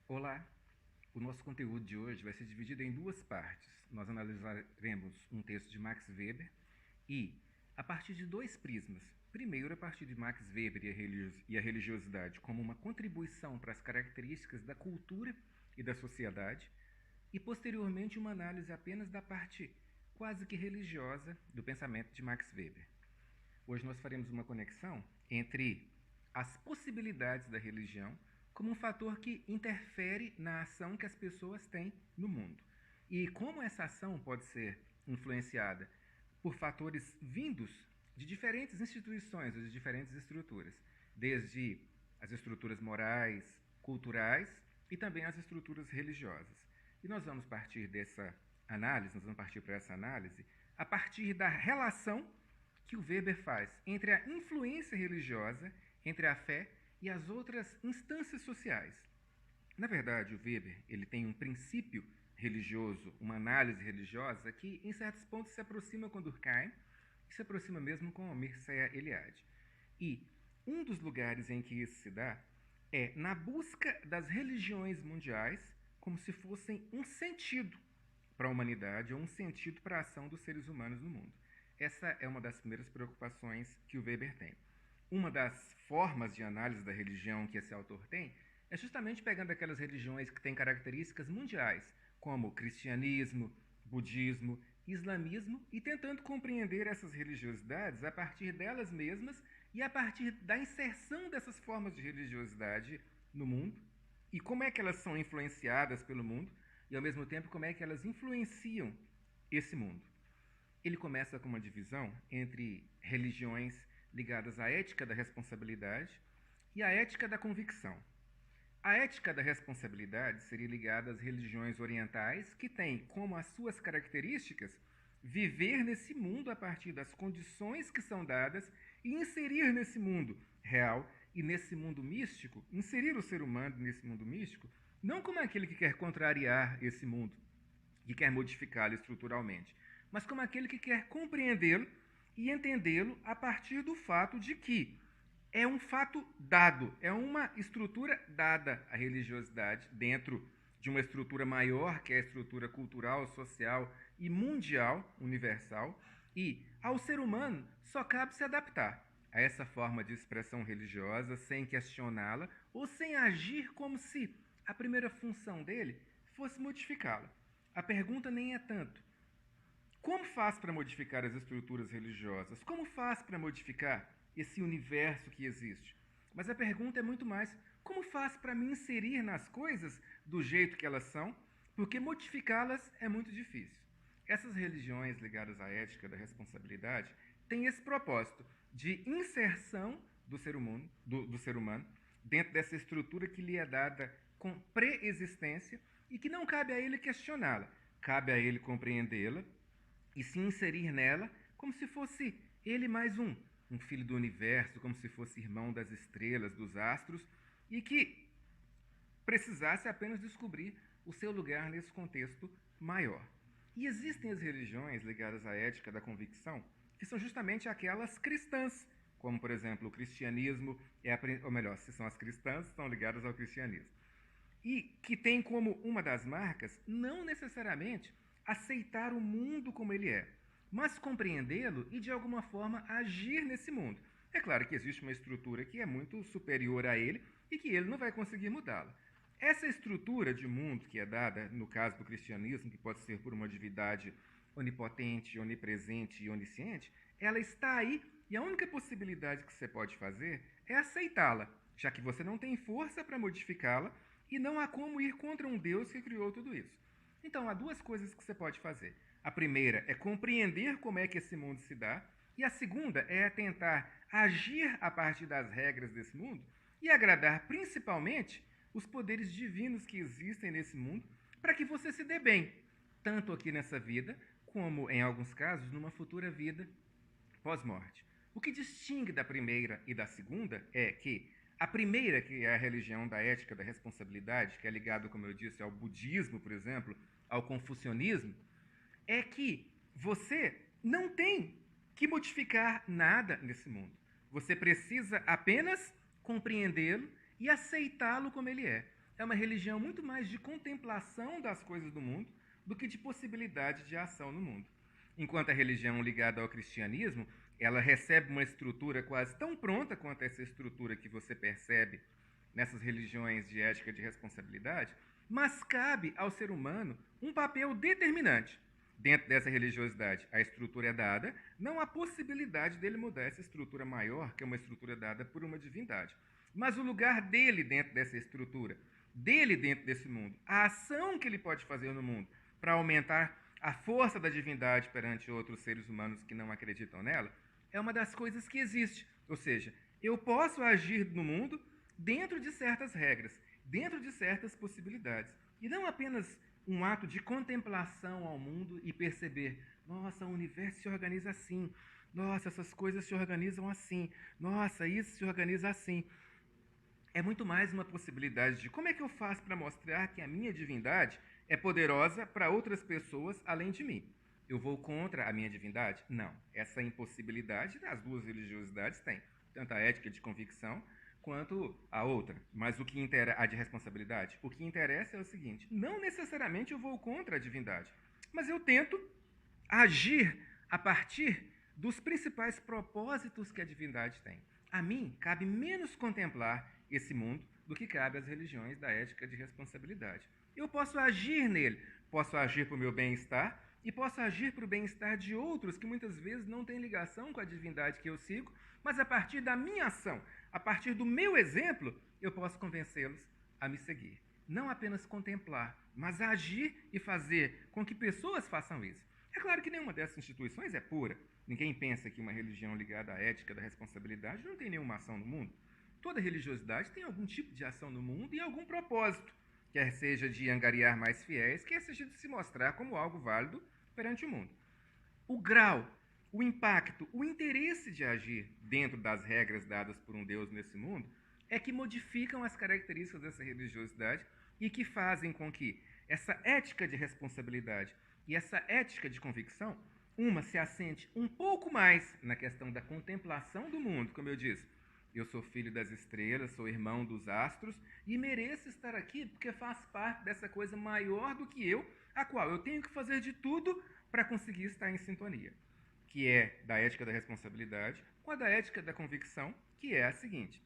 Olá! O nosso conteúdo de hoje vai ser dividido em duas partes. Nós analisaremos um texto de Max Weber e, a partir de dois prismas, primeiro a partir de Max Weber e a religiosidade como uma contribuição para as características da cultura e da sociedade, e posteriormente uma análise apenas da parte quase que religiosa do pensamento de Max Weber. Hoje nós faremos uma conexão entre as possibilidades da religião como um fator que interfere na ação que as pessoas têm no mundo. E como essa ação pode ser influenciada por fatores vindos de diferentes instituições ou de diferentes estruturas, desde as estruturas morais, culturais e também as estruturas religiosas. E nós vamos partir dessa análise, nós vamos partir para essa análise a partir da relação que o Weber faz entre a influência religiosa, entre a fé e as outras instâncias sociais. Na verdade, o Weber ele tem um princípio religioso, uma análise religiosa que, em certos pontos, se aproxima com Durkheim e se aproxima mesmo com Mircea Eliade. E um dos lugares em que isso se dá é na busca das religiões mundiais como se fossem um sentido para a humanidade ou um sentido para a ação dos seres humanos no mundo. Essa é uma das primeiras preocupações que o Weber tem. Uma das formas de análise da religião que esse autor tem é justamente pegando aquelas religiões que têm características mundiais, como cristianismo, budismo, islamismo, e tentando compreender essas religiosidades a partir delas mesmas e a partir da inserção dessas formas de religiosidade no mundo e como é que elas são influenciadas pelo mundo e, ao mesmo tempo, como é que elas influenciam esse mundo. Ele começa com uma divisão entre religiões ligadas à ética da responsabilidade e à ética da convicção. A ética da responsabilidade seria ligada às religiões orientais, que têm como as suas características viver nesse mundo a partir das condições que são dadas e inserir nesse mundo real e nesse mundo místico, inserir o ser humano nesse mundo místico, não como aquele que quer contrariar esse mundo, que quer modificá-lo estruturalmente, mas como aquele que quer compreendê-lo e entendê-lo a partir do fato de que é um fato dado, é uma estrutura dada a religiosidade dentro de uma estrutura maior, que é a estrutura cultural, social e mundial, universal, e ao ser humano só cabe se adaptar a essa forma de expressão religiosa sem questioná-la ou sem agir como se a primeira função dele fosse modificá-la. A pergunta nem é tanto como faz para modificar as estruturas religiosas? Como faz para modificar esse universo que existe? Mas a pergunta é muito mais: como faz para me inserir nas coisas do jeito que elas são? Porque modificá-las é muito difícil. Essas religiões ligadas à ética da responsabilidade têm esse propósito de inserção do ser humano dentro dessa estrutura que lhe é dada com pré-existência e que não cabe a ele questioná-la, cabe a ele compreendê-la e se inserir nela como se fosse ele mais um filho do universo, como se fosse irmão das estrelas, dos astros, e que precisasse apenas descobrir o seu lugar nesse contexto maior. E existem as religiões ligadas à ética da convicção, que são justamente aquelas cristãs, como, por exemplo, o cristianismo, ou melhor, se são as cristãs, estão ligadas ao cristianismo. E que tem como uma das marcas, não necessariamente aceitar o mundo como ele é, mas compreendê-lo e, de alguma forma, agir nesse mundo. É claro que existe uma estrutura que é muito superior a ele e que ele não vai conseguir mudá-la. Essa estrutura de mundo que é dada, no caso do cristianismo, que pode ser por uma divindade onipotente, onipresente e onisciente, ela está aí e a única possibilidade que você pode fazer é aceitá-la, já que você não tem força para modificá-la e não há como ir contra um Deus que criou tudo isso. Então, há duas coisas que você pode fazer. A primeira é compreender como é que esse mundo se dá, e a segunda é tentar agir a partir das regras desse mundo e agradar principalmente os poderes divinos que existem nesse mundo para que você se dê bem, tanto aqui nessa vida, como, em alguns casos, numa futura vida pós-morte. O que distingue da primeira e da segunda é que a primeira, que é a religião da ética da responsabilidade, que é ligado, como eu disse, ao budismo, por exemplo, ao confucionismo, é que você não tem que modificar nada nesse mundo. Você precisa apenas compreendê-lo e aceitá-lo como ele é. é uma religião muito mais de contemplação das coisas do mundo do que de possibilidade de ação no mundo. Enquanto a religião ligada ao cristianismo, ela recebe uma estrutura quase tão pronta quanto essa estrutura que você percebe nessas religiões de ética de responsabilidade, mas cabe ao ser humano um papel determinante. Dentro dessa religiosidade, a estrutura é dada, não há possibilidade dele mudar essa estrutura maior, que é uma estrutura dada por uma divindade. Mas o lugar dele dentro dessa estrutura, dele dentro desse mundo, a ação que ele pode fazer no mundo para aumentar a força da divindade perante outros seres humanos que não acreditam nela, é uma das coisas que existe. Ou seja, eu posso agir no mundo dentro de certas regras, dentro de certas possibilidades. E não apenas um ato de contemplação ao mundo e perceber, nossa, o universo se organiza assim, nossa, essas coisas se organizam assim, nossa, isso se organiza assim. É muito mais uma possibilidade de como é que eu faço para mostrar que a minha divindade é poderosa para outras pessoas além de mim. Eu vou contra a minha divindade? Não. Essa impossibilidade as duas religiosidades têm, tanto a ética de convicção quanto a outra. Mas o que interessa, a de responsabilidade, o que interessa é o seguinte, não necessariamente eu vou contra a divindade, mas eu tento agir a partir dos principais propósitos que a divindade tem. A mim, cabe menos contemplar esse mundo do que cabe às religiões da ética de responsabilidade. Eu posso agir nele, posso agir para o meu bem-estar e posso agir para o bem-estar de outros que muitas vezes não têm ligação com a divindade que eu sigo, mas a partir da minha ação, a partir do meu exemplo, eu posso convencê-los a me seguir. Não apenas contemplar, mas agir e fazer com que pessoas façam isso. É claro que nenhuma dessas instituições é pura. Ninguém pensa que uma religião ligada à ética da responsabilidade não tem nenhuma ação no mundo. Toda religiosidade tem algum tipo de ação no mundo e algum propósito, quer seja de angariar mais fiéis, quer seja de se mostrar como algo válido perante o mundo. O grau, o impacto, o interesse de agir dentro das regras dadas por um Deus nesse mundo é que modificam as características dessa religiosidade e que fazem com que essa ética de responsabilidade e essa ética de convicção, uma se assente um pouco mais na questão da contemplação do mundo, como eu disse. Eu sou filho das estrelas, sou irmão dos astros e mereço estar aqui porque faz parte dessa coisa maior do que eu, a qual eu tenho que fazer de tudo para conseguir estar em sintonia, que é da ética da responsabilidade com a da ética da convicção, que é a seguinte.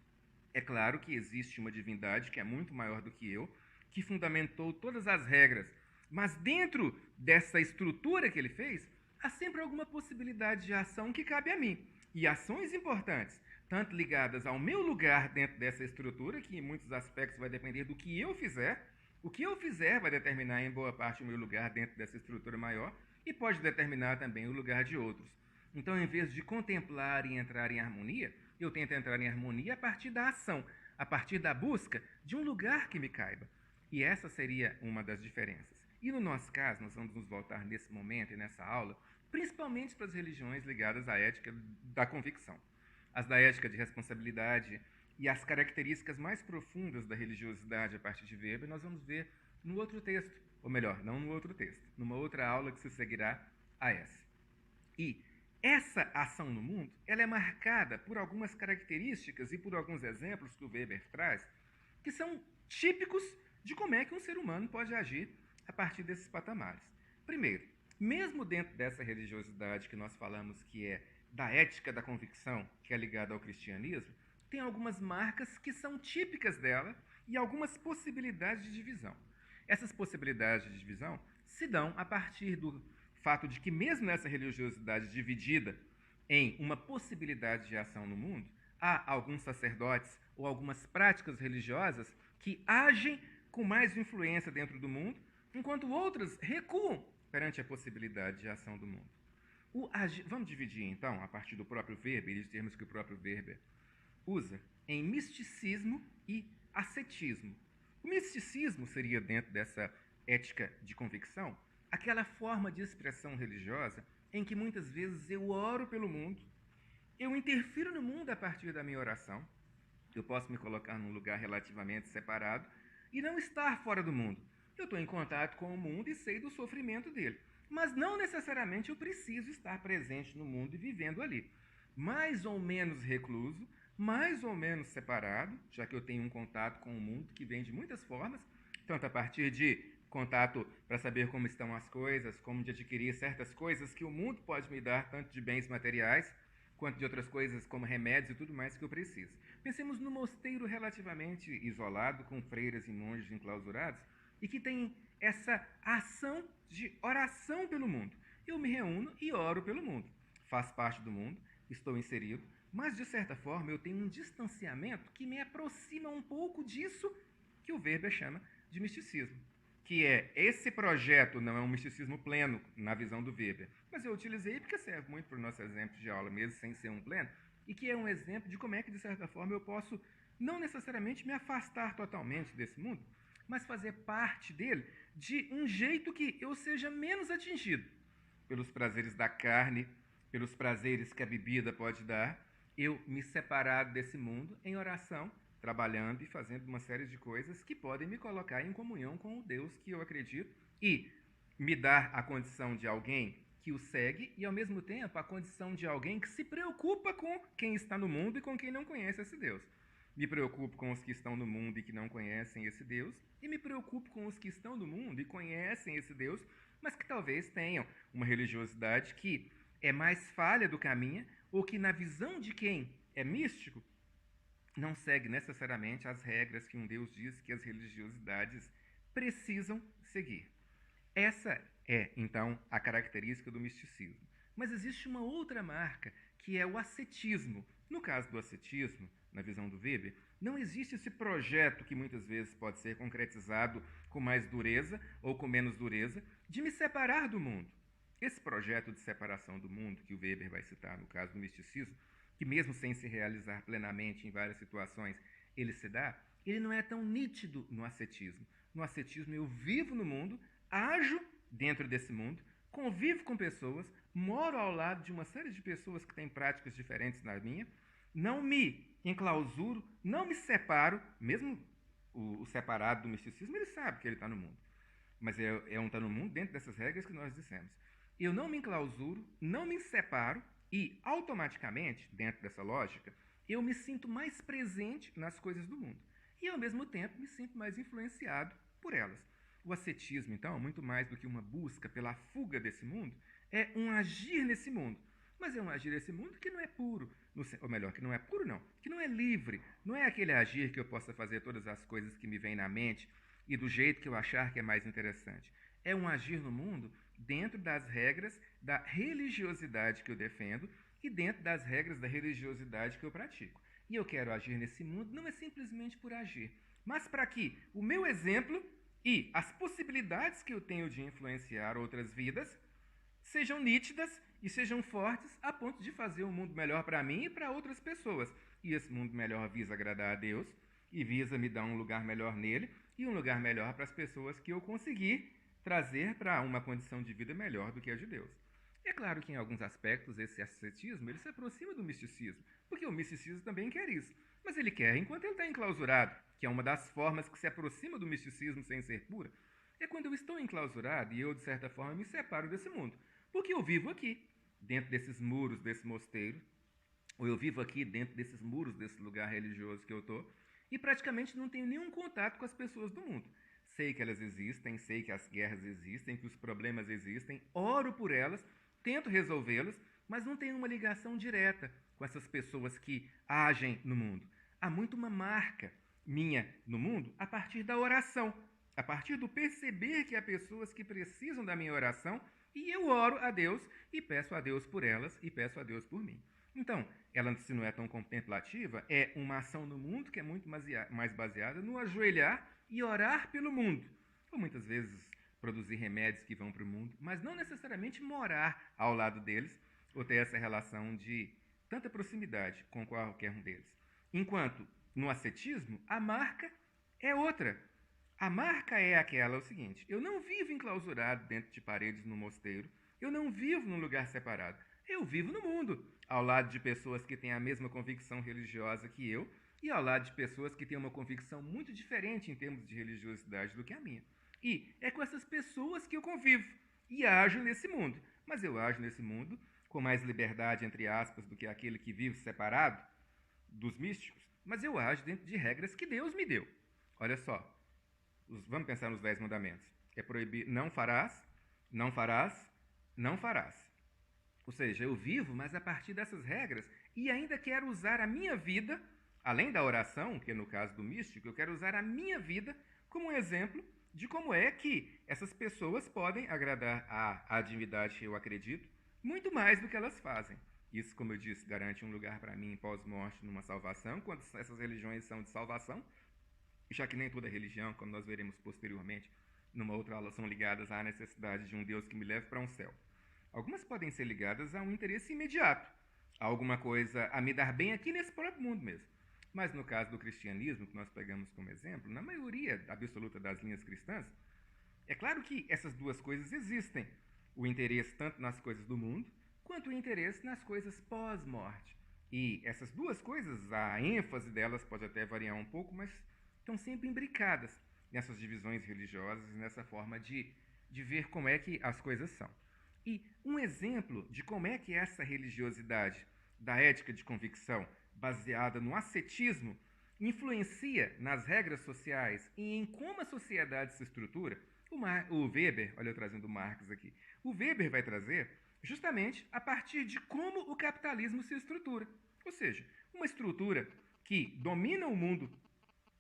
É claro que existe uma divindade que é muito maior do que eu, que fundamentou todas as regras, mas dentro dessa estrutura que ele fez, há sempre alguma possibilidade de ação que cabe a mim. E ações importantes, tanto ligadas ao meu lugar dentro dessa estrutura, que em muitos aspectos vai depender do que eu fizer. O que eu fizer vai determinar em boa parte o meu lugar dentro dessa estrutura maior e pode determinar também o lugar de outros. Então, em vez de contemplar e entrar em harmonia, eu tento entrar em harmonia a partir da ação, a partir da busca de um lugar que me caiba. E essa seria uma das diferenças. E no nosso caso, nós vamos nos voltar nesse momento e nessa aula, principalmente para as religiões ligadas à ética da convicção. As da ética de responsabilidade e as características mais profundas da religiosidade a partir de Weber, nós vamos ver no outro texto, ou melhor, não no outro texto, numa outra aula que se seguirá a essa. E essa ação no mundo, ela é marcada por algumas características e por alguns exemplos que o Weber traz, que são típicos de como é que um ser humano pode agir a partir desses patamares. Primeiro, mesmo dentro dessa religiosidade que nós falamos que é da ética da convicção, que é ligada ao cristianismo, tem algumas marcas que são típicas dela e algumas possibilidades de divisão. Essas possibilidades de divisão se dão a partir do fato de que mesmo nessa religiosidade dividida em uma possibilidade de ação no mundo, há alguns sacerdotes ou algumas práticas religiosas que agem com mais influência dentro do mundo, enquanto outras recuam perante a possibilidade de ação do mundo. Vamos dividir, então, a partir do próprio Weber, e dos termos que o próprio Weber usa, em misticismo e ascetismo. O misticismo seria, dentro dessa ética de convicção, aquela forma de expressão religiosa em que muitas vezes eu oro pelo mundo, eu interfiro no mundo a partir da minha oração, eu posso me colocar num lugar relativamente separado e não estar fora do mundo. Eu estou em contato com o mundo e sei do sofrimento dele. Mas não necessariamente eu preciso estar presente no mundo e vivendo ali. Mais ou menos recluso, mais ou menos separado, já que eu tenho um contato com o mundo que vem de muitas formas, tanto a partir de contato para saber como estão as coisas, como de adquirir certas coisas que o mundo pode me dar, tanto de bens materiais, quanto de outras coisas como remédios e tudo mais que eu preciso. Pensemos no mosteiro relativamente isolado, com freiras e monges enclausurados, e que tem essa ação de oração pelo mundo. Eu me reúno e oro pelo mundo. Faço parte do mundo, estou inserido, mas de certa forma eu tenho um distanciamento que me aproxima um pouco disso que o Weber chama de misticismo. Que é, esse projeto não é um misticismo pleno na visão do Weber, mas eu utilizei porque serve muito para o nosso exemplo de aula mesmo, sem ser um pleno, e que é um exemplo de como é que, de certa forma, eu posso não necessariamente me afastar totalmente desse mundo, mas fazer parte dele de um jeito que eu seja menos atingido pelos prazeres da carne, pelos prazeres que a bebida pode dar, eu me separar desse mundo em oração, trabalhando e fazendo uma série de coisas que podem me colocar em comunhão com o Deus que eu acredito e me dar a condição de alguém que o segue e, ao mesmo tempo, a condição de alguém que se preocupa com quem está no mundo e com quem não conhece esse Deus. Me preocupo com os que estão no mundo e que não conhecem esse Deus, e me preocupo com os que estão no mundo e conhecem esse Deus, mas que talvez tenham uma religiosidade que é mais falha do que a minha, ou que, na visão de quem é místico, não segue necessariamente as regras que um Deus diz que as religiosidades precisam seguir. Essa é, então, a característica do misticismo. Mas existe uma outra marca, que é o ascetismo. No caso do ascetismo, na visão do Weber, não existe esse projeto que muitas vezes pode ser concretizado com mais dureza ou com menos dureza, de me separar do mundo. Esse projeto de separação do mundo, que o Weber vai citar no caso do misticismo, que mesmo sem se realizar plenamente em várias situações, ele se dá, ele não é tão nítido no ascetismo. No ascetismo eu vivo no mundo, ajo dentro desse mundo, convivo com pessoas, moro ao lado de uma série de pessoas que têm práticas diferentes da minha, não me enclausuro, não me separo, mesmo o separado do misticismo, ele sabe que ele está no mundo. Mas é um está no mundo dentro dessas regras que nós dissemos. Eu não me enclausuro, não me separo e, automaticamente, dentro dessa lógica, eu me sinto mais presente nas coisas do mundo. E, ao mesmo tempo, me sinto mais influenciado por elas. O ascetismo, então, muito mais do que uma busca pela fuga desse mundo, é um agir nesse mundo. Mas é um agir nesse mundo que não é puro, ou melhor, que não é puro não, que não é livre. Não é aquele agir que eu possa fazer todas as coisas que me vêm na mente e do jeito que eu achar que é mais interessante. É um agir no mundo dentro das regras da religiosidade que eu defendo e dentro das regras da religiosidade que eu pratico. E eu quero agir nesse mundo não é simplesmente por agir, mas para que o meu exemplo e as possibilidades que eu tenho de influenciar outras vidas sejam nítidas e sejam fortes a ponto de fazer um mundo melhor para mim e para outras pessoas. E esse mundo melhor visa agradar a Deus e visa me dar um lugar melhor nele e um lugar melhor para as pessoas que eu conseguir trazer para uma condição de vida melhor do que a de Deus. É claro que em alguns aspectos esse ascetismo ele se aproxima do misticismo, porque o misticismo também quer isso. Mas ele quer enquanto ele está enclausurado, que é uma das formas que se aproxima do misticismo sem ser pura. É quando eu estou enclausurado e eu, de certa forma, me separo desse mundo. Porque eu vivo aqui, dentro desses muros desse mosteiro, ou eu vivo aqui dentro desses muros desse lugar religioso que eu estou, e praticamente não tenho nenhum contato com as pessoas do mundo. Sei que elas existem, sei que as guerras existem, que os problemas existem, oro por elas, tento resolvê-los, mas não tenho uma ligação direta com essas pessoas que agem no mundo. Há muito uma marca minha no mundo a partir da oração, a partir do perceber que há pessoas que precisam da minha oração e eu oro a Deus e peço a Deus por elas e peço a Deus por mim. Então, ela, se não é tão contemplativa, é uma ação no mundo que é muito mais baseada no ajoelhar e orar pelo mundo. Ou muitas vezes produzir remédios que vão para o mundo, mas não necessariamente morar ao lado deles ou ter essa relação de tanta proximidade com qualquer um deles. Enquanto no ascetismo, a marca é outra. A marca é aquela, é o seguinte, eu não vivo enclausurado dentro de paredes no mosteiro, eu não vivo num lugar separado, eu vivo no mundo, ao lado de pessoas que têm a mesma convicção religiosa que eu e ao lado de pessoas que têm uma convicção muito diferente em termos de religiosidade do que a minha. E é com essas pessoas que eu convivo e ajo nesse mundo, mas eu ajo nesse mundo com mais liberdade, entre aspas, do que aquele que vive separado, dos místicos, mas eu ajo dentro de regras que Deus me deu. Olha só, vamos pensar nos 10 mandamentos. É proibir, não farás, não farás, não farás. Ou seja, eu vivo, mas a partir dessas regras, e ainda quero usar a minha vida, além da oração, que é no caso do místico, eu quero usar a minha vida como um exemplo de como é que essas pessoas podem agradar à divindade que eu acredito, muito mais do que elas fazem. Isso, como eu disse, garante um lugar para mim pós-morte numa salvação, quando essas religiões são de salvação, já que nem toda religião, como nós veremos posteriormente, numa outra aula, são ligadas à necessidade de um Deus que me leve para um céu. Algumas podem ser ligadas a um interesse imediato, a alguma coisa a me dar bem aqui nesse próprio mundo mesmo. Mas no caso do cristianismo, que nós pegamos como exemplo, na maioria absoluta das linhas cristãs, é claro que essas duas coisas existem. O interesse tanto nas coisas do mundo, quanto o interesse nas coisas pós-morte. E essas duas coisas, a ênfase delas pode até variar um pouco, mas estão sempre imbricadas nessas divisões religiosas, nessa forma de ver como é que as coisas são. E um exemplo de como é que essa religiosidade da ética de convicção, baseada no ascetismo, influencia nas regras sociais e em como a sociedade se estrutura, o Weber, olha eu trazendo o Marx aqui, o Weber vai trazer justamente a partir de como o capitalismo se estrutura. Ou seja, uma estrutura que domina o mundo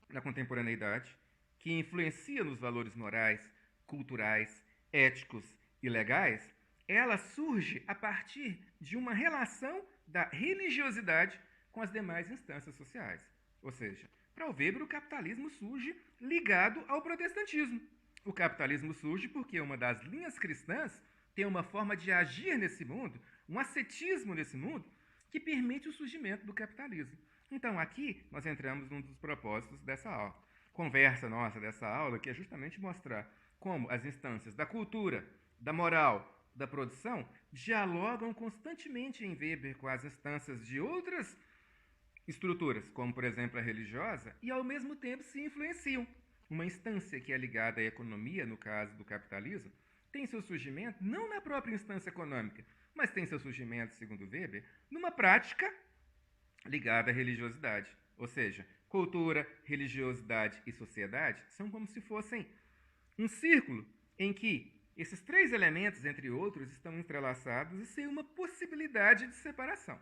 na contemporaneidade, que influencia nos valores morais, culturais, éticos e legais, ela surge a partir de uma relação da religiosidade com as demais instâncias sociais. Ou seja, para o Weber, o capitalismo surge ligado ao protestantismo. O capitalismo surge porque uma das linhas cristãs tem uma forma de agir nesse mundo, um ascetismo nesse mundo, que permite o surgimento do capitalismo. Então, aqui nós entramos num dos propósitos dessa aula. Conversa nossa dessa aula, que é justamente mostrar como as instâncias da cultura, da moral, da produção, dialogam constantemente em Weber com as instâncias de outras estruturas, como, por exemplo, a religiosa, e ao mesmo tempo se influenciam. Uma instância que é ligada à economia, no caso do capitalismo, tem seu surgimento não na própria instância econômica, mas tem seu surgimento, segundo Weber, numa prática ligada à religiosidade. Ou seja, cultura, religiosidade e sociedade são como se fossem um círculo em que esses três elementos, entre outros, estão entrelaçados e sem uma possibilidade de separação.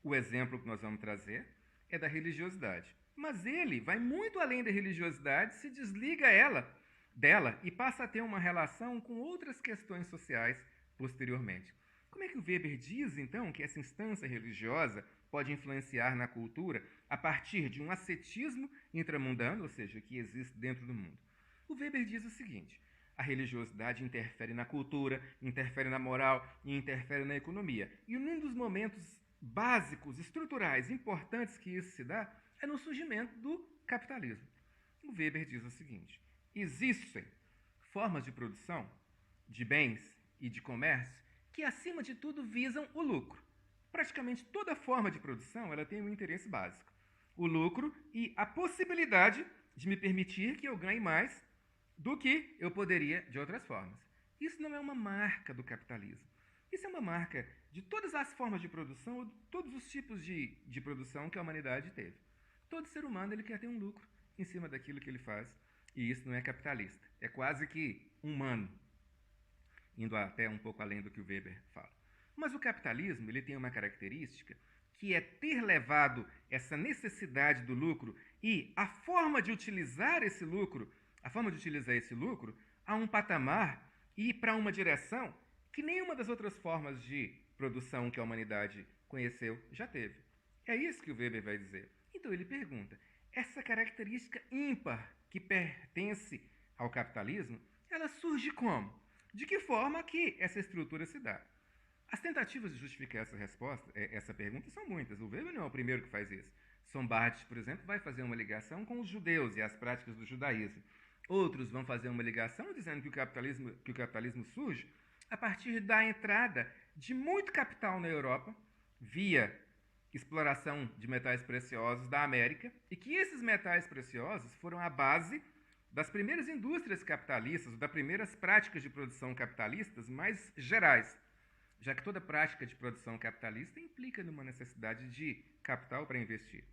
O exemplo que nós vamos trazer é da religiosidade. Mas ele vai muito além da religiosidade, se desliga dela e passa a ter uma relação com outras questões sociais posteriormente. Como é que o Weber diz, então, que essa instância religiosa pode influenciar na cultura a partir de um ascetismo intramundano, ou seja, que existe dentro do mundo? O Weber diz o seguinte: a religiosidade interfere na cultura, interfere na moral e interfere na economia. E um dos momentos básicos, estruturais, importantes que isso se dá é no surgimento do capitalismo. O Weber diz o seguinte: existem formas de produção de bens e de comércio que, acima de tudo, visam o lucro. Praticamente toda forma de produção ela tem um interesse básico: o lucro e a possibilidade de me permitir que eu ganhe mais do que eu poderia de outras formas. Isso não é uma marca do capitalismo. Isso é uma marca de todas as formas de produção, ou de todos os tipos de produção que a humanidade teve. Todo ser humano ele quer ter um lucro em cima daquilo que ele faz, e isso não é capitalista. É quase que humano, indo até um pouco além do que o Weber fala. Mas o capitalismo ele tem uma característica que é ter levado essa necessidade do lucro e a forma de utilizar esse lucro a um patamar e para uma direção que nenhuma das outras formas de produção que a humanidade conheceu já teve. É isso que o Weber vai dizer. Então ele pergunta: essa característica ímpar que pertence ao capitalismo, ela surge como? De que forma que essa estrutura se dá? As tentativas de justificar essa pergunta são muitas. O Weber não é o primeiro que faz isso. Sombartes, por exemplo, vai fazer uma ligação com os judeus e as práticas do judaísmo. Outros vão fazer uma ligação dizendo que o capitalismo surge a partir da entrada de muito capital na Europa, via exploração de metais preciosos da América, e que esses metais preciosos foram a base das primeiras indústrias capitalistas, das primeiras práticas de produção capitalistas mais gerais. já que toda prática de produção capitalista implica numa necessidade de capital para investir.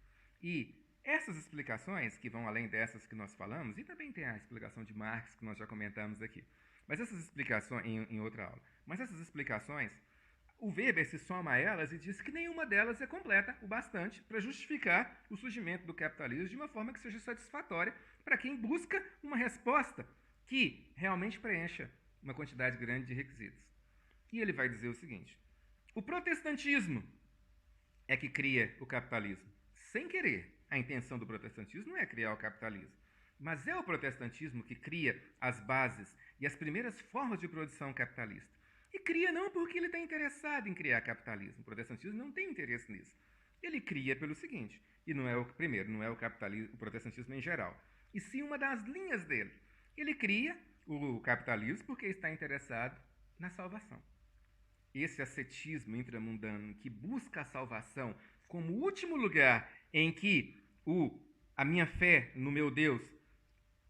E essas explicações, que vão além dessas que nós falamos, e também tem a explicação de Marx, que nós já comentamos aqui, mas essas explicações, em outra aula, mas essas explicações, o Weber se soma a elas e diz que nenhuma delas é completa o bastante para justificar o surgimento do capitalismo de uma forma que seja satisfatória para quem busca uma resposta que realmente preencha uma quantidade grande de requisitos. E ele vai dizer o seguinte: o protestantismo é que cria o capitalismo. Sem querer, a intenção do protestantismo não é criar o capitalismo, mas é o protestantismo que cria as bases e as primeiras formas de produção capitalista. E cria não porque ele está interessado em criar capitalismo. O protestantismo não tem interesse nisso. Ele cria pelo seguinte, e não é o primeiro, não é o capitalismo, o protestantismo em geral, e sim uma das linhas dele. Ele cria o capitalismo porque está interessado na salvação. Esse ascetismo intramundano que busca a salvação como último lugar em que a minha fé no meu Deus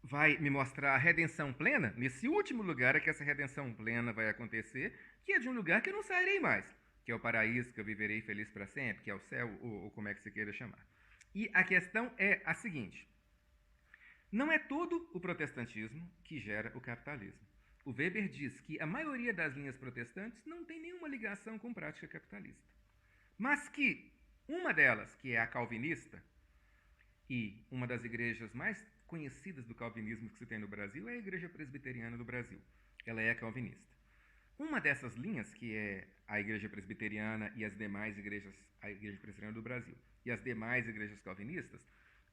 vai me mostrar a redenção plena, nesse último lugar é que essa redenção plena vai acontecer, que é de um lugar que eu não sairei mais, que é o paraíso, que eu viverei feliz para sempre, que é o céu, ou como é que você queira chamar. E a questão é a seguinte: não é todo o protestantismo que gera o capitalismo. O Weber diz que a maioria das linhas protestantes não tem nenhuma ligação com prática capitalista, mas que uma delas, que é a calvinista, e uma das igrejas mais conhecidas do calvinismo que se tem no Brasil é a Igreja Presbiteriana do Brasil. Ela é calvinista. Uma dessas linhas, que é a Igreja Presbiteriana e as demais igrejas, a Igreja Presbiteriana do Brasil e as demais igrejas calvinistas,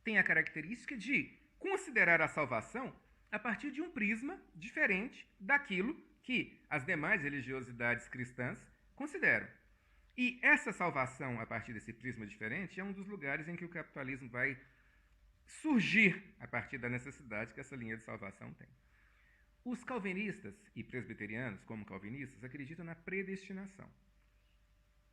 tem a característica de considerar a salvação a partir de um prisma diferente daquilo que as demais religiosidades cristãs consideram. E essa salvação, a partir desse prisma diferente, é um dos lugares em que o capitalismo vai surgir a partir da necessidade que essa linha de salvação tem. Os calvinistas e presbiterianos, como calvinistas, acreditam na predestinação.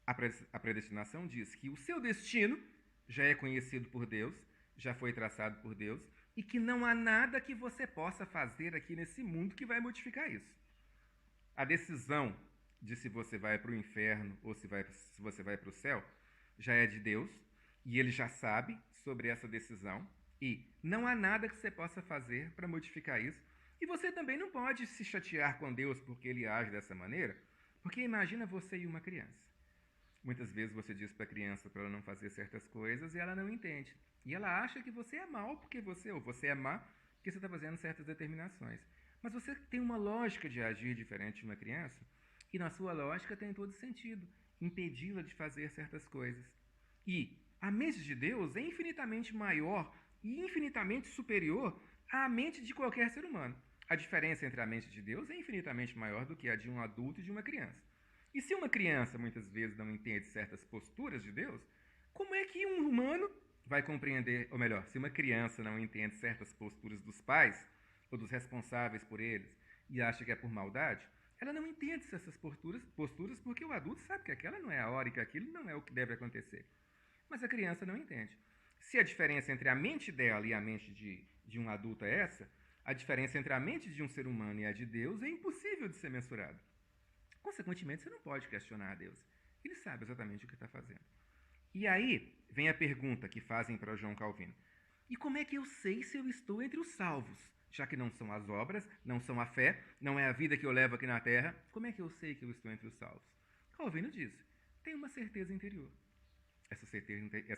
A predestinação diz que o seu destino já é conhecido por Deus, já foi traçado por Deus, e que não há nada que você possa fazer aqui nesse mundo que vai modificar isso. A decisão de se você vai para o inferno ou se você vai para o céu já é de Deus, e ele já sabe sobre essa decisão, e não há nada que você possa fazer para modificar isso. E você também não pode se chatear com Deus porque ele age dessa maneira, porque imagina você e uma criança. Muitas vezes você diz para a criança para ela não fazer certas coisas e ela não entende. E ela acha que você é mau porque ou você é má porque você está fazendo certas determinações. Mas você tem uma lógica de agir diferente de uma criança, e na sua lógica tem todo sentido impedi-la de fazer certas coisas. E a mente de Deus é infinitamente maior e infinitamente superior à mente de qualquer ser humano. A diferença entre a mente de Deus é infinitamente maior do que a de um adulto e de uma criança. E se uma criança muitas vezes não entende certas posturas de Deus, como é que um humano vai compreender, ou melhor, se uma criança não entende certas posturas dos pais ou dos responsáveis por eles e acha que é por maldade, ela não entende essas posturas porque o adulto sabe que aquela não é a hora e que aquilo não é o que deve acontecer. Mas a criança não entende. Se a diferença entre a mente dela e a mente de um adulto é essa, a diferença entre a mente de um ser humano e a de Deus é impossível de ser mensurada. Consequentemente, você não pode questionar a Deus. Ele sabe exatamente o que está fazendo. E aí vem a pergunta que fazem para João Calvino: e como é que eu sei se eu estou entre os salvos? Já que não são as obras, não são a fé, não é a vida que eu levo aqui na terra, como é que eu sei que eu estou entre os salvos? Calvino diz: tem uma certeza interior. Essa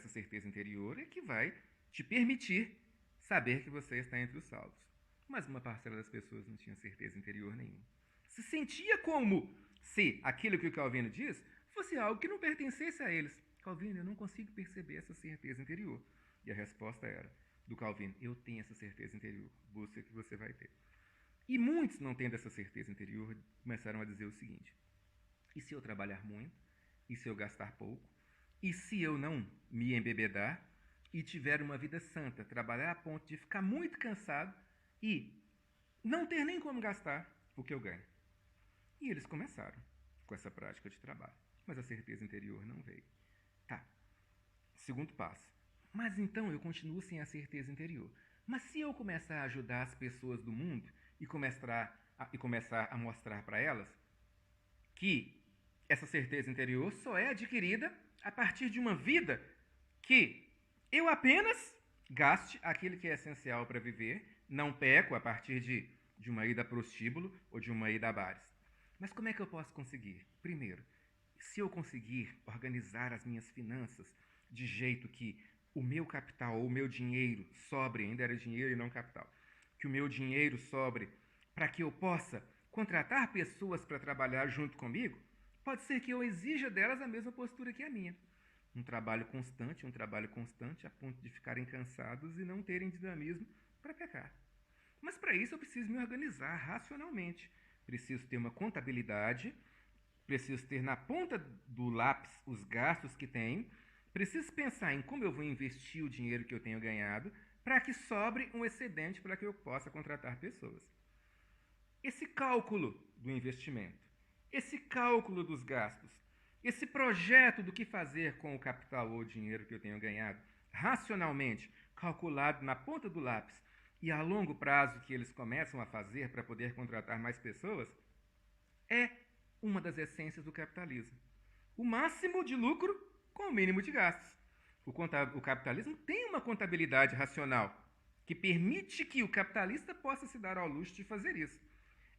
certeza interior é que vai te permitir saber que você está entre os salvos. Mas uma parcela das pessoas não tinha certeza interior nenhuma. Se sentia como se aquilo que o Calvino diz fosse algo que não pertencesse a eles. Calvino, eu não consigo perceber essa certeza interior. E a resposta era do Calvino: eu tenho essa certeza interior, busca que você vai ter. E muitos, não tendo essa certeza interior, começaram a dizer o seguinte: e se eu trabalhar muito? E se eu gastar pouco? E se eu não me embebedar e tiver uma vida santa, trabalhar a ponto de ficar muito cansado e não ter nem como gastar o que eu ganho? E eles começaram com essa prática de trabalho, mas a certeza interior não veio. Tá. Segundo passo. Mas então eu continuo sem a certeza interior. Mas se eu começar a ajudar as pessoas do mundo e começar a mostrar para elas que essa certeza interior só é adquirida a partir de uma vida que eu apenas gaste aquilo que é essencial para viver, não peco a partir de uma ida a prostíbulo ou de uma ida a bares. Mas como é que eu posso conseguir? Primeiro, se eu conseguir organizar as minhas finanças de jeito que o meu capital ou o meu dinheiro sobre, ainda era dinheiro e não capital, que o meu dinheiro sobre para que eu possa contratar pessoas para trabalhar junto comigo, pode ser que eu exija delas a mesma postura que a minha. Um trabalho constante, a ponto de ficarem cansados e não terem dinamismo para pecar. Mas para isso eu preciso me organizar racionalmente. Preciso ter uma contabilidade, preciso ter na ponta do lápis os gastos que tenho, preciso pensar em como eu vou investir o dinheiro que eu tenho ganhado para que sobre um excedente para que eu possa contratar pessoas. Esse cálculo do investimento, esse cálculo dos gastos, esse projeto do que fazer com o capital ou o dinheiro que eu tenho ganhado, racionalmente, calculado na ponta do lápis, e a longo prazo que eles começam a fazer para poder contratar mais pessoas, é uma das essências do capitalismo. O máximo de lucro com o mínimo de gastos. O capitalismo tem uma contabilidade racional que permite que o capitalista possa se dar ao luxo de fazer isso.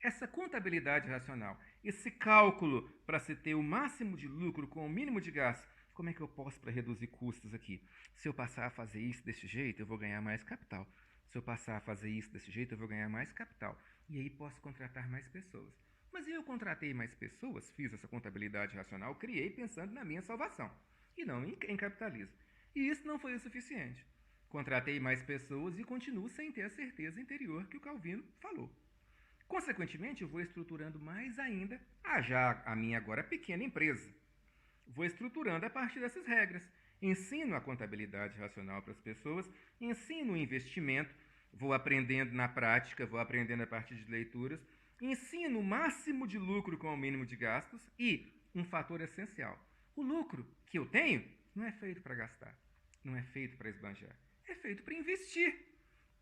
Essa contabilidade racional, esse cálculo para se ter o máximo de lucro com o mínimo de gastos, como é que eu posso para reduzir custos aqui? Se eu passar a fazer isso desse jeito, eu vou ganhar mais capital. Se eu passar a fazer isso desse jeito, eu vou ganhar mais capital. E aí posso contratar mais pessoas. Mas eu contratei mais pessoas, fiz essa contabilidade racional, criei pensando na minha salvação, e não em capitalismo. E isso não foi o suficiente. Contratei mais pessoas e continuo sem ter a certeza interior que o Calvino falou. Consequentemente, eu vou estruturando mais ainda a minha agora pequena empresa. Vou estruturando a partir dessas regras. Ensino a contabilidade racional para as pessoas, ensino o investimento, vou aprendendo na prática, vou aprendendo a partir de leituras, ensino o máximo de lucro com o mínimo de gastos e um fator essencial. O lucro que eu tenho não é feito para gastar, não é feito para esbanjar, é feito para investir.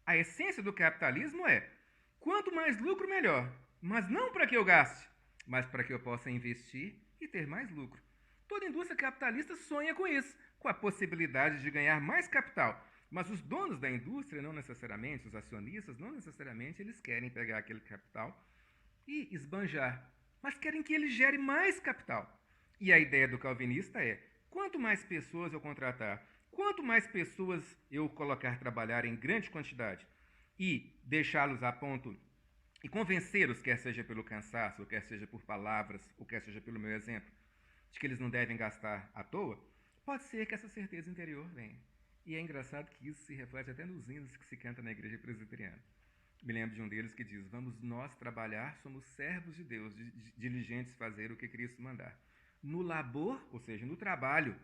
A essência do capitalismo é quanto mais lucro, melhor, mas não para que eu gaste, mas para que eu possa investir e ter mais lucro. Toda indústria capitalista sonha com isso, com a possibilidade de ganhar mais capital. Mas os donos da indústria, não necessariamente, os acionistas, não necessariamente eles querem pegar aquele capital e esbanjar, mas querem que ele gere mais capital. E a ideia do calvinista é, quanto mais pessoas eu contratar, quanto mais pessoas eu colocar trabalhar em grande quantidade e deixá-los a ponto e convencê-los, quer seja pelo cansaço, ou quer seja por palavras, ou quer seja pelo meu exemplo, de que eles não devem gastar à toa, pode ser que essa certeza interior venha. E é engraçado que isso se reflete até nos hinos que se canta na igreja presbiteriana. Me lembro de um deles que diz, vamos nós trabalhar, somos servos de Deus, diligentes fazer o que Cristo mandar. No labor, ou seja, no trabalho,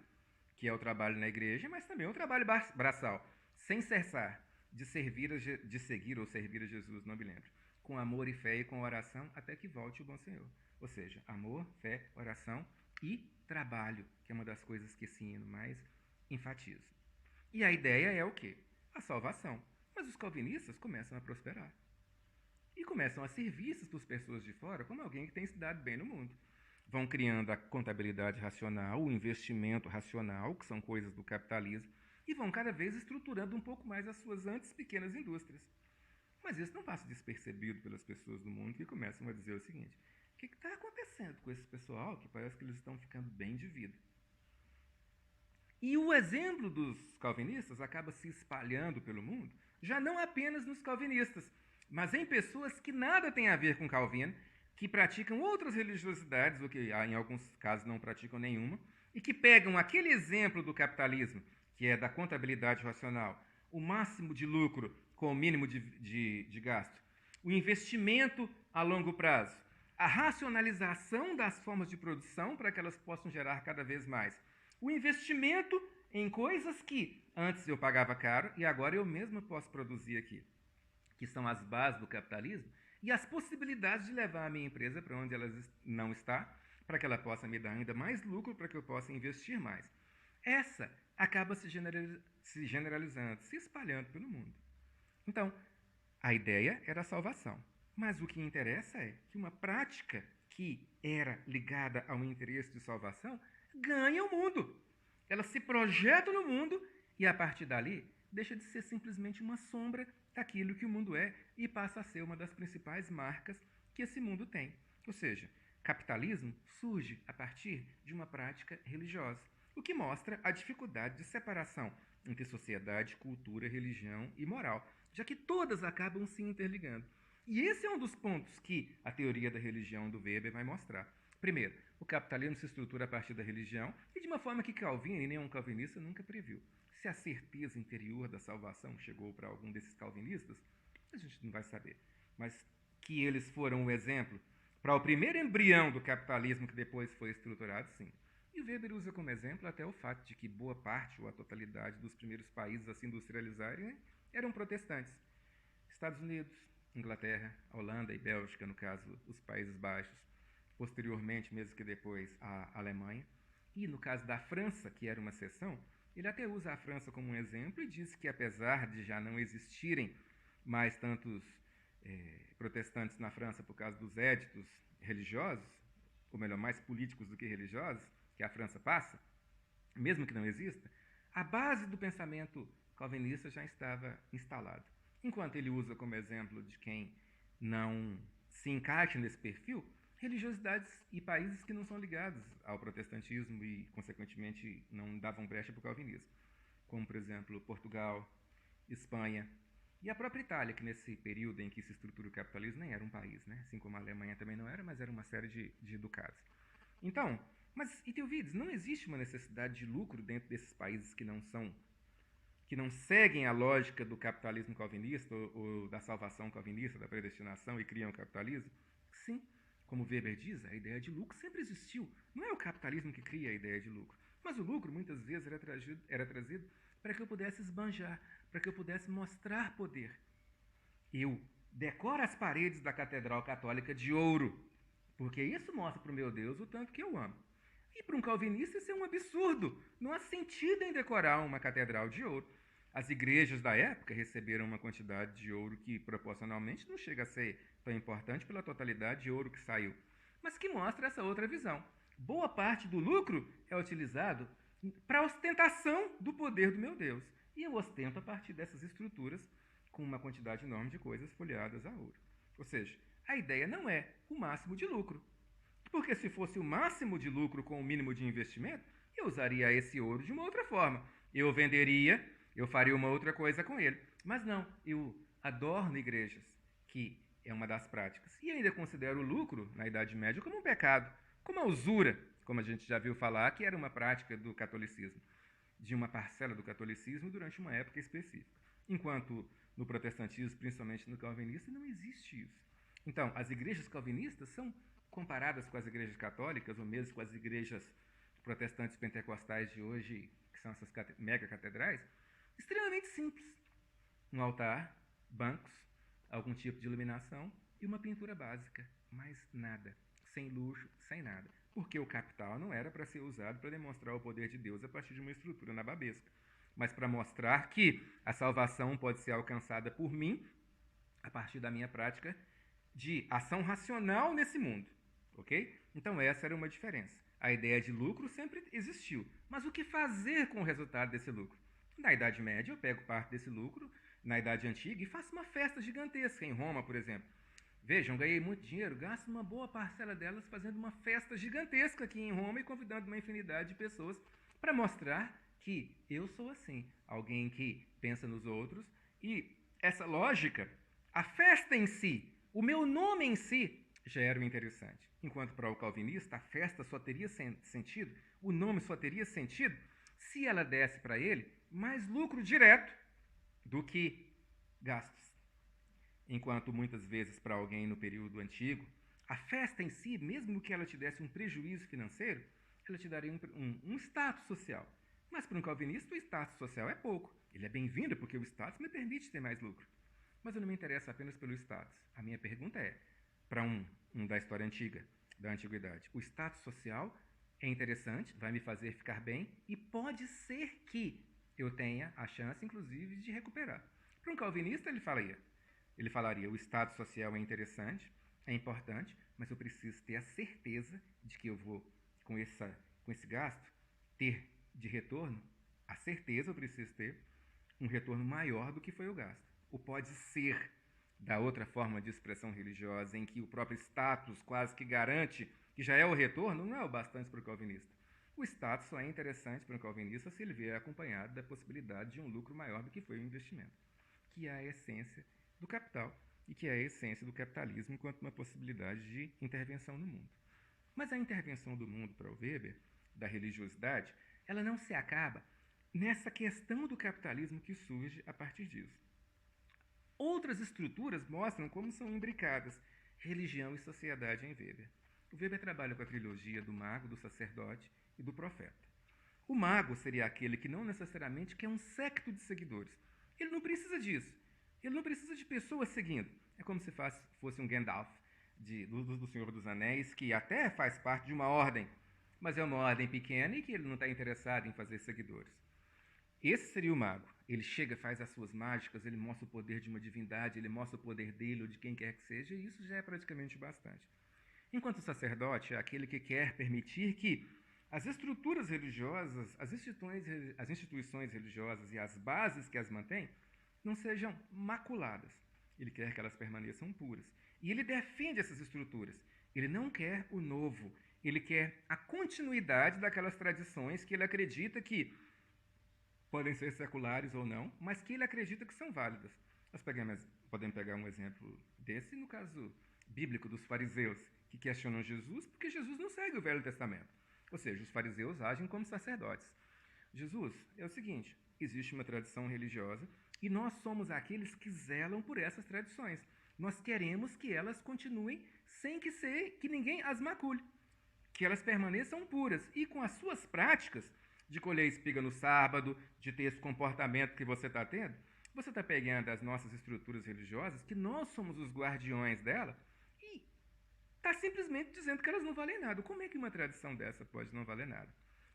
que é o trabalho na igreja, mas também é um trabalho braçal, sem cessar, de seguir ou servir a Jesus, não me lembro, com amor e fé e com oração, até que volte o bom Senhor. Ou seja, amor, fé, oração e trabalho, que é uma das coisas que esse hino mais enfatiza. E a ideia é o quê? A salvação. Mas os calvinistas começam a prosperar. E começam a ser vistos por pessoas de fora como alguém que tem se dado bem no mundo. Vão criando a contabilidade racional, o investimento racional, que são coisas do capitalismo, e vão cada vez estruturando um pouco mais as suas antes pequenas indústrias. Mas isso não passa despercebido pelas pessoas do mundo que começam a dizer o seguinte, o que está acontecendo com esse pessoal que parece que eles estão ficando bem de vida? E o exemplo dos calvinistas acaba se espalhando pelo mundo, já não apenas nos calvinistas, mas em pessoas que nada têm a ver com Calvino, que praticam outras religiosidades, ou que em alguns casos não praticam nenhuma, e que pegam aquele exemplo do capitalismo, que é da contabilidade racional, o máximo de lucro com o mínimo de gasto, o investimento a longo prazo, a racionalização das formas de produção para que elas possam gerar cada vez mais, o investimento em coisas que antes eu pagava caro e agora eu mesmo posso produzir aqui, que são as bases do capitalismo, e as possibilidades de levar a minha empresa para onde ela não está, para que ela possa me dar ainda mais lucro, para que eu possa investir mais. Essa acaba se generalizando, se espalhando pelo mundo. Então, a ideia era a salvação. Mas o que interessa é que uma prática que era ligada a um interesse de salvação, ganha o mundo. Ela se projeta no mundo e, a partir dali, deixa de ser simplesmente uma sombra daquilo que o mundo é e passa a ser uma das principais marcas que esse mundo tem. Ou seja, capitalismo surge a partir de uma prática religiosa, o que mostra a dificuldade de separação entre sociedade, cultura, religião e moral, já que todas acabam se interligando. E esse é um dos pontos que a teoria da religião do Weber vai mostrar. Primeiro, o capitalismo se estrutura a partir da religião e de uma forma que Calvino e nenhum calvinista nunca previu. Se a certeza interior da salvação chegou para algum desses calvinistas, a gente não vai saber. Mas que eles foram um exemplo para o primeiro embrião do capitalismo que depois foi estruturado, sim. E Weber usa como exemplo até o fato de que boa parte ou a totalidade dos primeiros países a se industrializarem eram protestantes. Estados Unidos, Inglaterra, Holanda e Bélgica, no caso, os Países Baixos, posteriormente, mesmo que depois, a Alemanha. E no caso da França, que era uma exceção, ele até usa a França como um exemplo e diz que, apesar de já não existirem mais tantos protestantes na França por causa dos éditos religiosos, ou melhor, mais políticos do que religiosos, que a França passa, mesmo que não exista, a base do pensamento calvinista já estava instalada. Enquanto ele usa como exemplo de quem não se encaixa nesse perfil, religiosidades e países que não são ligados ao protestantismo e, consequentemente, não davam brecha para o calvinismo, como, por exemplo, Portugal, Espanha e a própria Itália, que nesse período em que se estrutura o capitalismo nem era um país, né? Assim como a Alemanha também não era, mas era uma série de ducados. Então, mas, Iteovides, não existe uma necessidade de lucro dentro desses países que não seguem a lógica do capitalismo calvinista ou da salvação calvinista, da predestinação e criam o capitalismo? Sim, como Weber diz, a ideia de lucro sempre existiu. Não é o capitalismo que cria a ideia de lucro, mas o lucro muitas vezes era trazido para que eu pudesse esbanjar, para que eu pudesse mostrar poder. Eu decoro as paredes da Catedral Católica de ouro, porque isso mostra para o meu Deus o tanto que eu amo. E para um calvinista isso é um absurdo. Não há sentido em decorar uma catedral de ouro. As igrejas da época receberam uma quantidade de ouro que proporcionalmente não chega a ser tão importante pela totalidade de ouro que saiu, mas que mostra essa outra visão. Boa parte do lucro é utilizado para ostentação do poder do meu Deus. E eu ostento a partir dessas estruturas com uma quantidade enorme de coisas folheadas a ouro. Ou seja, a ideia não é o máximo de lucro. Porque se fosse o máximo de lucro com o mínimo de investimento, eu usaria esse ouro de uma outra forma. Eu venderia, eu faria uma outra coisa com ele. Mas não, eu adorno igrejas, que é uma das práticas. E ainda considero o lucro, na Idade Média, como um pecado, como a usura, como a gente já viu falar, que era uma prática do catolicismo, de uma parcela do catolicismo durante uma época específica. Enquanto no protestantismo, principalmente no calvinismo, não existe isso. Então, as igrejas calvinistas são comparadas com as igrejas católicas, ou mesmo com as igrejas protestantes pentecostais de hoje, que são essas mega catedrais, extremamente simples. Um altar, bancos, algum tipo de iluminação e uma pintura básica. Mais nada. Sem luxo, sem nada. Porque o capital não era para ser usado para demonstrar o poder de Deus a partir de uma estrutura nababesca, mas para mostrar que a salvação pode ser alcançada por mim a partir da minha prática de ação racional nesse mundo. Ok? Então essa era uma diferença. A ideia de lucro sempre existiu, mas o que fazer com o resultado desse lucro? Na Idade Média eu pego parte desse lucro, na Idade Antiga, e faço uma festa gigantesca em Roma, por exemplo. Vejam, ganhei muito dinheiro, gasto uma boa parcela delas fazendo uma festa gigantesca aqui em Roma e convidando uma infinidade de pessoas para mostrar que eu sou assim, alguém que pensa nos outros. E essa lógica, a festa em si, o meu nome em si, já era o interessante. Enquanto para o calvinista a festa só teria sentido, o nome só teria sentido se ela desse para ele mais lucro direto do que gastos. Enquanto muitas vezes para alguém no período antigo, a festa em si, mesmo que ela te desse um prejuízo financeiro, ela te daria um status social. Mas para um calvinista o status social é pouco. Ele é bem-vindo porque o status me permite ter mais lucro. Mas eu não me interesso apenas pelo status. A minha pergunta é, para um da história antiga, da antiguidade, o status social é interessante, vai me fazer ficar bem e pode ser que eu tenha a chance, inclusive, de recuperar. Para um calvinista, ele falaria, o status social é interessante, é importante, mas eu preciso ter a certeza de que eu vou, com esse gasto, ter de retorno, a certeza eu preciso ter um retorno maior do que foi o gasto. Ou pode ser da outra forma de expressão religiosa, em que o próprio status quase que garante que já é o retorno, não é o bastante para o calvinista. O status só é interessante para o calvinista se ele vier acompanhado da possibilidade de um lucro maior do que foi o investimento, que é a essência do capital e que é a essência do capitalismo enquanto uma possibilidade de intervenção no mundo. Mas a intervenção do mundo para o Weber, da religiosidade, ela não se acaba nessa questão do capitalismo que surge a partir disso. Outras estruturas mostram como são imbricadas religião e sociedade em Weber. O Weber trabalha com a trilogia do mago, do sacerdote e do profeta. O mago seria aquele que não necessariamente quer um séquito de seguidores. Ele não precisa disso. Ele não precisa de pessoas seguindo. É como se fosse um Gandalf do Senhor dos Anéis, que até faz parte de uma ordem, mas é uma ordem pequena e que ele não está interessado em fazer seguidores. Esse seria o mago. Ele chega, faz as suas mágicas, ele mostra o poder de uma divindade, ele mostra o poder dele ou de quem quer que seja, e isso já é praticamente bastante. Enquanto o sacerdote é aquele que quer permitir que as estruturas religiosas, as instituições religiosas e as bases que as mantêm não sejam maculadas. Ele quer que elas permaneçam puras. E ele defende essas estruturas. Ele não quer o novo. Ele quer a continuidade daquelas tradições que ele acredita que podem ser seculares ou não, mas que ele acredita que são válidas. Nós podemos pegar um exemplo desse no caso bíblico dos fariseus, que questionam Jesus porque Jesus não segue o Velho Testamento. Ou seja, os fariseus agem como sacerdotes. Jesus, é o seguinte, existe uma tradição religiosa e nós somos aqueles que zelam por essas tradições. Nós queremos que elas continuem sem que ninguém as macule, que elas permaneçam puras. E com as suas práticas de colher espiga no sábado, de ter esse comportamento que você está tendo, você está pegando as nossas estruturas religiosas, que nós somos os guardiões dela, e está simplesmente dizendo que elas não valem nada. Como é que uma tradição dessa pode não valer nada?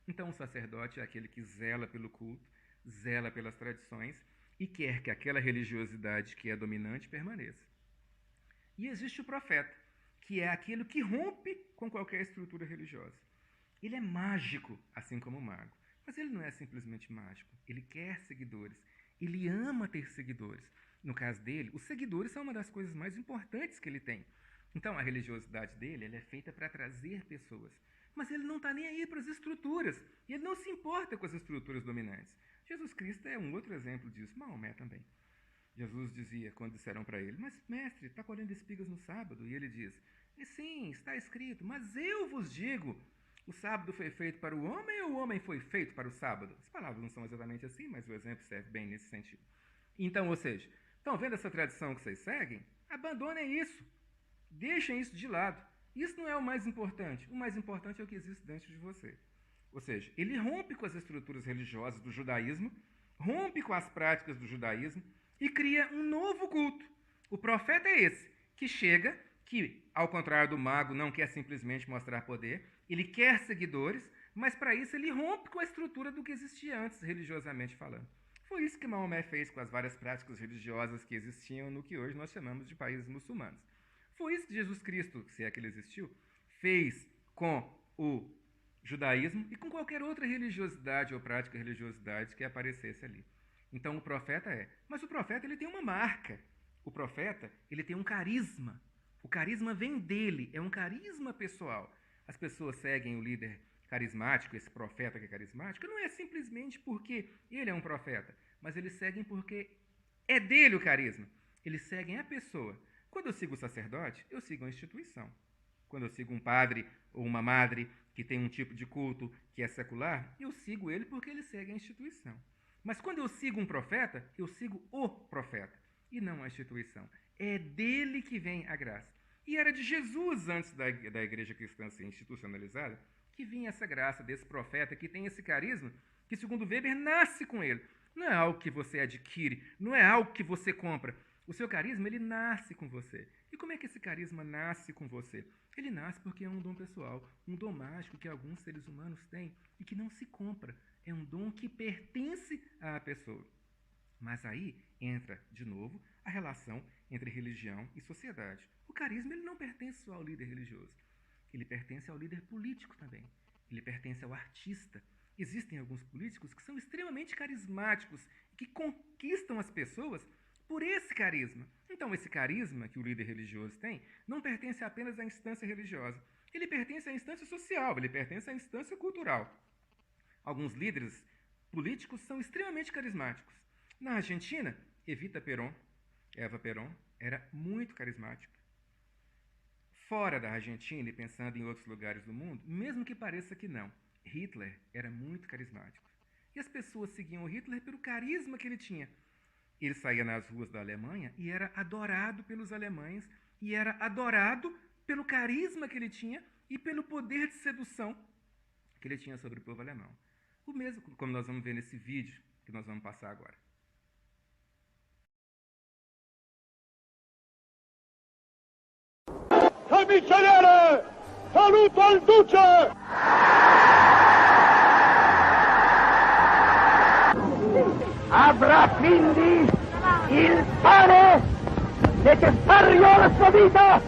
Então o sacerdote é aquele que zela pelo culto, zela pelas tradições e quer que aquela religiosidade que é dominante permaneça. E existe o profeta, que é aquele que rompe com qualquer estrutura religiosa. Ele é mágico, assim como o mago. Mas ele não é simplesmente mágico. Ele quer seguidores. Ele ama ter seguidores. No caso dele, os seguidores são uma das coisas mais importantes que ele tem. Então, a religiosidade dele ela é feita para trazer pessoas. Mas ele não está nem aí para as estruturas. E ele não se importa com as estruturas dominantes. Jesus Cristo é um outro exemplo disso. Maomé também. Jesus dizia, quando disseram para ele, mas mestre, está colhendo espigas no sábado? E ele diz, sim, está escrito, mas eu vos digo, o sábado foi feito para o homem ou o homem foi feito para o sábado? As palavras não são exatamente assim, mas o exemplo serve bem nesse sentido. Então, ou seja, estão vendo essa tradição que vocês seguem? Abandonem isso. Deixem isso de lado. Isso não é o mais importante. O mais importante é o que existe dentro de você. Ou seja, ele rompe com as estruturas religiosas do judaísmo, rompe com as práticas do judaísmo e cria um novo culto. O profeta é esse, que chega, que, ao contrário do mago, não quer simplesmente mostrar poder, ele quer seguidores, mas para isso ele rompe com a estrutura do que existia antes, religiosamente falando. Foi isso que Maomé fez com as várias práticas religiosas que existiam no que hoje nós chamamos de países muçulmanos. Foi isso que Jesus Cristo, se é que ele existiu, fez com o judaísmo e com qualquer outra religiosidade ou prática religiosidade que aparecesse ali. Então o profeta mas o profeta ele tem uma marca. O profeta ele tem um carisma. O carisma vem dele, é um carisma pessoal. As pessoas seguem o líder carismático, esse profeta que é carismático, não é simplesmente porque ele é um profeta, mas eles seguem porque é dele o carisma. Eles seguem a pessoa. Quando eu sigo o sacerdote, eu sigo a instituição. Quando eu sigo um padre ou uma madre que tem um tipo de culto que é secular, eu sigo ele porque ele segue a instituição. Mas quando eu sigo um profeta, eu sigo o profeta e não a instituição. É dele que vem a graça. E era de Jesus, antes da igreja cristã ser institucionalizada, que vinha essa graça desse profeta que tem esse carisma, que segundo Weber, nasce com ele. Não é algo que você adquire, não é algo que você compra. O seu carisma, ele nasce com você. E como é que esse carisma nasce com você? Ele nasce porque é um dom pessoal, um dom mágico que alguns seres humanos têm e que não se compra. É um dom que pertence à pessoa. Mas aí entra, de novo, a relação entre religião e sociedade. O carisma ele não pertence só ao líder religioso. Ele pertence ao líder político também. Ele pertence ao artista. Existem alguns políticos que são extremamente carismáticos e que conquistam as pessoas por esse carisma. Então, esse carisma que o líder religioso tem não pertence apenas à instância religiosa. Ele pertence à instância social, ele pertence à instância cultural. Alguns líderes políticos são extremamente carismáticos. Na Argentina, Eva Perón, era muito carismática. Fora da Argentina e pensando em outros lugares do mundo, mesmo que pareça que não, Hitler era muito carismático. E as pessoas seguiam o Hitler pelo carisma que ele tinha. Ele saía nas ruas da Alemanha e era adorado pelos alemães e era adorado pelo carisma que ele tinha e pelo poder de sedução que ele tinha sobre o povo alemão. O mesmo como nós vamos ver nesse vídeo que nós vamos passar agora. Camisciere, saluto al duce! Avrà quindi il pane necessario alla sua vita,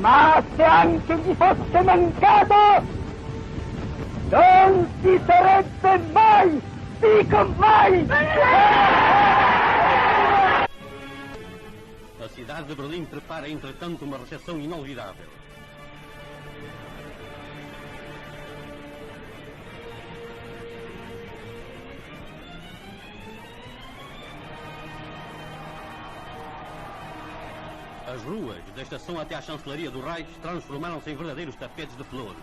ma se anche gli fosse mancato, non si sarebbe mai, dico mai! A cidade de Berlim prepara, entretanto, uma recepção inolvidável. As ruas da estação até à chancelaria do Reich transformaram-se em verdadeiros tapetes de flores.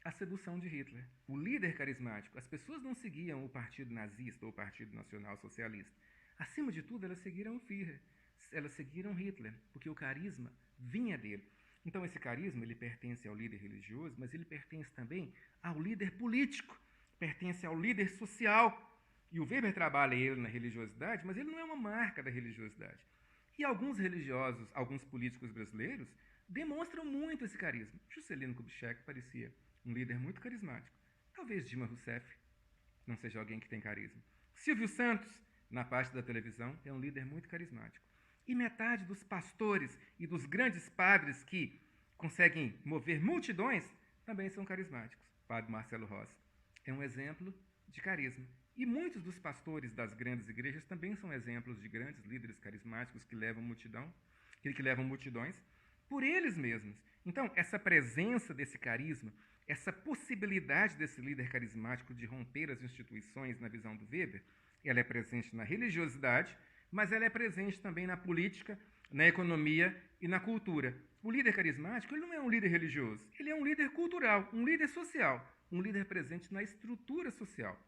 A sedução de Hitler. O líder carismático. As pessoas não seguiam o partido nazista ou o partido nacional socialista. Acima de tudo, elas seguiram o Führer. Elas seguiram Hitler, porque o carisma vinha dele. Então, esse carisma ele pertence ao líder religioso, mas ele pertence também ao líder político, pertence ao líder social. E o Weber trabalha ele na religiosidade, mas ele não é uma marca da religiosidade. E alguns religiosos, alguns políticos brasileiros, demonstram muito esse carisma. Juscelino Kubitschek parecia um líder muito carismático. Talvez Dilma Rousseff não seja alguém que tem carisma. Silvio Santos, na parte da televisão, é um líder muito carismático. E metade dos pastores e dos grandes padres que conseguem mover multidões também são carismáticos. Padre Marcelo Rossi é um exemplo de carisma. E muitos dos pastores das grandes igrejas também são exemplos de grandes líderes carismáticos que levam multidões por eles mesmos. Então, essa presença desse carisma, essa possibilidade desse líder carismático de romper as instituições na visão do Weber, ela é presente na religiosidade, mas ela é presente também na política, na economia e na cultura. O líder carismático ele não é um líder religioso, ele é um líder cultural, um líder social, um líder presente na estrutura social.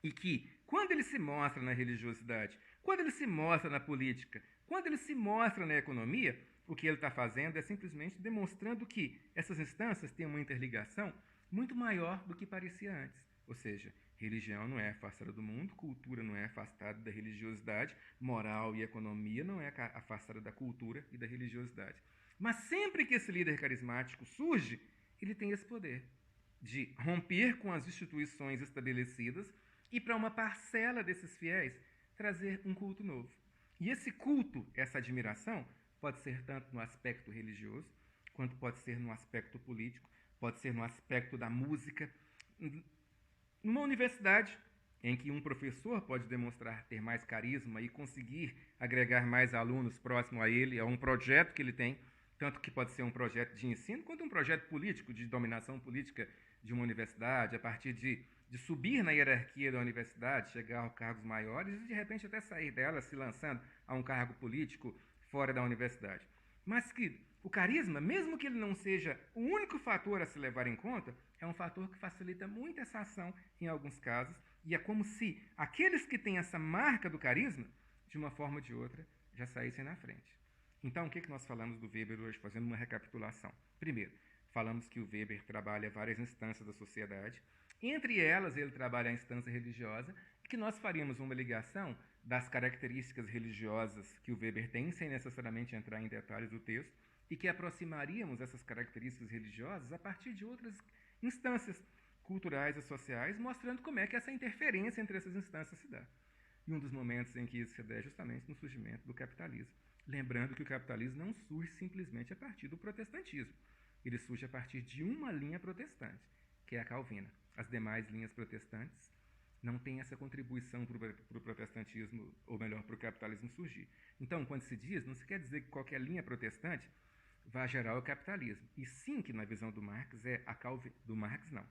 E que, quando ele se mostra na religiosidade, quando ele se mostra na política, quando ele se mostra na economia, o que ele está fazendo é simplesmente demonstrando que essas instâncias têm uma interligação muito maior do que parecia antes. Ou seja, religião não é afastada do mundo, cultura não é afastada da religiosidade, moral e economia não é afastada da cultura e da religiosidade. Mas sempre que esse líder carismático surge, ele tem esse poder de romper com as instituições estabelecidas e para uma parcela desses fiéis trazer um culto novo. E esse culto, essa admiração, pode ser tanto no aspecto religioso, quanto pode ser no aspecto político, pode ser no aspecto da música. Numa universidade, em que um professor pode demonstrar ter mais carisma e conseguir agregar mais alunos próximo a ele, a um projeto que ele tem, tanto que pode ser um projeto de ensino, quanto um projeto político, de dominação política de uma universidade, a partir de subir na hierarquia da universidade, chegar a cargos maiores e, de repente, até sair dela se lançando a um cargo político fora da universidade. Mas que o carisma, mesmo que ele não seja o único fator a se levar em conta, é um fator que facilita muito essa ação em alguns casos, e é como se aqueles que têm essa marca do carisma, de uma forma ou de outra, já saíssem na frente. Então, o que nós falamos do Weber hoje, fazendo uma recapitulação? Primeiro, falamos que o Weber trabalha várias instâncias da sociedade. Entre elas, ele trabalha a instância religiosa, que nós faríamos uma ligação das características religiosas que o Weber tem, sem necessariamente entrar em detalhes do texto, e que aproximaríamos essas características religiosas a partir de outras instâncias culturais e sociais, mostrando como é que essa interferência entre essas instâncias se dá. E um dos momentos em que isso se dá é justamente no surgimento do capitalismo. Lembrando que o capitalismo não surge simplesmente a partir do protestantismo. Ele surge a partir de uma linha protestante, que é a calvina. As demais linhas protestantes não têm essa contribuição para o protestantismo, ou melhor, para o capitalismo surgir. Então, quando se diz, não se quer dizer que qualquer linha protestante vai gerar o capitalismo. E sim que na visão do Marx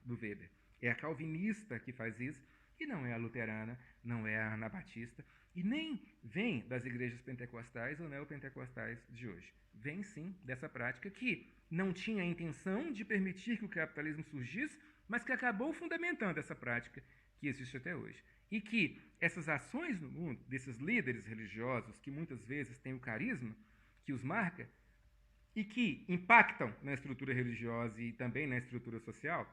do Weber. É a calvinista que faz isso, e não é a luterana, não é a anabatista, e nem vem das igrejas pentecostais ou neopentecostais de hoje. Vem sim dessa prática que não tinha a intenção de permitir que o capitalismo surgisse, mas que acabou fundamentando essa prática que existe até hoje. E que essas ações no mundo, desses líderes religiosos, que muitas vezes têm o carisma que os marca, e que impactam na estrutura religiosa e também na estrutura social,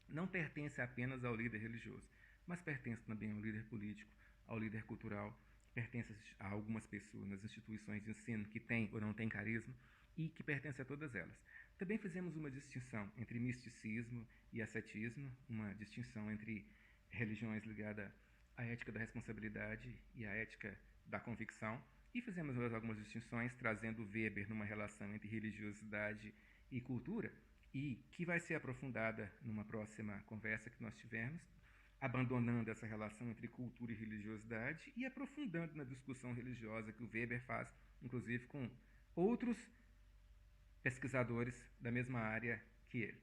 não pertence apenas ao líder religioso, mas pertence também ao líder político, ao líder cultural, pertence a algumas pessoas nas instituições de ensino que têm ou não têm carisma e que pertence a todas elas. Também fizemos uma distinção entre misticismo e ascetismo, uma distinção entre religiões ligadas à ética da responsabilidade e à ética da convicção, e fizemos algumas distinções, trazendo Weber numa relação entre religiosidade e cultura, e que vai ser aprofundada numa próxima conversa que nós tivermos, abandonando essa relação entre cultura e religiosidade e aprofundando na discussão religiosa que o Weber faz, inclusive com outros pesquisadores da mesma área que ele.